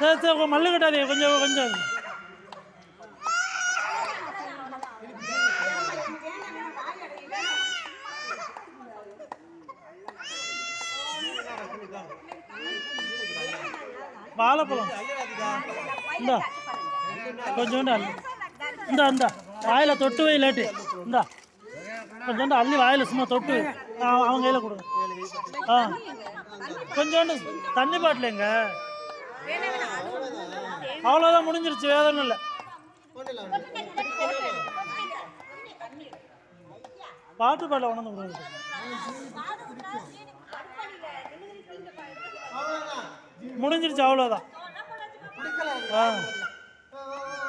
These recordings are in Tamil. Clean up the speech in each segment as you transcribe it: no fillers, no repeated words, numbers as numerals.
சரி சரி மல்லு கட்டாதீங்க கொஞ்சம் கொஞ்சம். வாழைப்பழம் இந்தா கொஞ்சோண்டு அள்ளி இந்தா இந்தா வாயில் தொட்டு வை இல்லாட்டி இந்தா கொஞ்சோண்டு அள்ளி வாயில் சும்மா தொட்டு அவங்க கையில் கொடுங்க. கொஞ்சோண்டு தண்ணி பாட்டிலைங்க. அவ்வளோதான் முடிஞ்சிருச்சு, வேதனை இல்லை. பாட்டு பாடல உணர்ந்து கொடுங்க. முடிஞ்சிருச்சு, அவ்வளோதான்.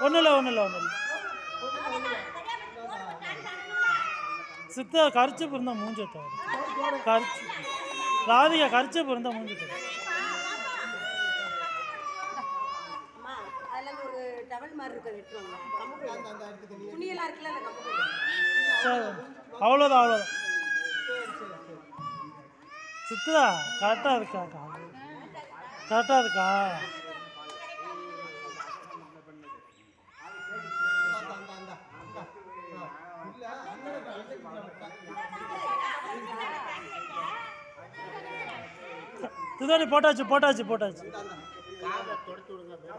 ஒன்றும் இல்லை ஒன்றும் இல்லை ஒன்றும் இல்லை. சித்தா கரிச்சப்பு இருந்தால் மூஞ்சி கரிச்சு ராதிகா கரிச்சப்பு இருந்தால் மூஞ்சி சரி அவ்வளோதான் அவ்வளோதான். சித்தா கரெக்டாக இருக்காக்கா, கரெக்டாக இருக்கா? துதாடி போட்டாச்சு போட்டாச்சு போட்டாச்சு.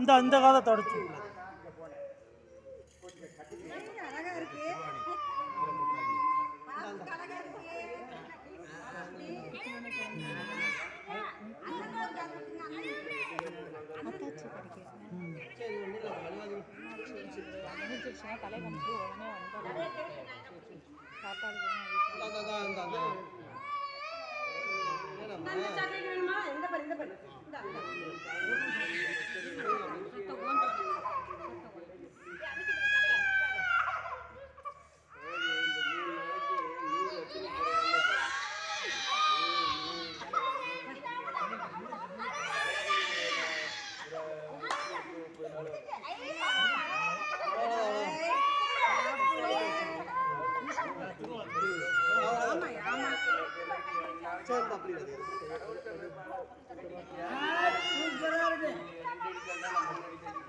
இந்த காதை தொடச்சு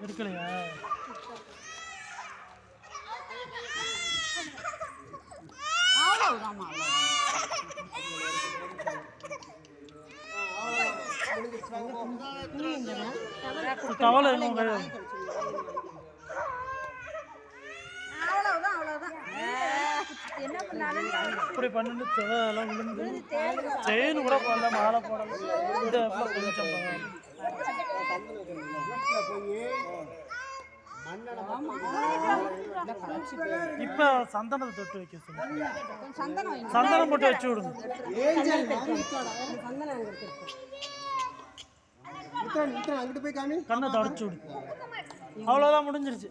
எடுக்கலையா? கவலை இப்படி பண்ணிட்டு எல்லாம் விழுந்து செயின் கூட போடல, மாலை போடல. இந்த கொஞ்சம் இப்ப சந்தனத்தை தொட்டு வைக்க சொல்லுங்க. சந்தனம் போட்டு வச்சு விடுங்க. கண்ணை தொடச்சு விடு. அவ்வளோதான், முடிஞ்சிருச்சு.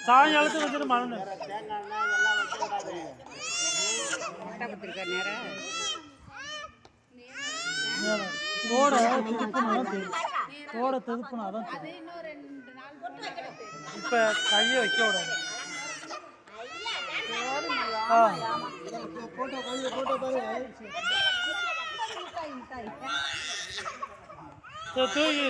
சாயங்காலத்துக்கு வச்சுட்டு மண் தோட திருப்பினாதான் இப்ப கையை வைக்க விடாது. தூக்கி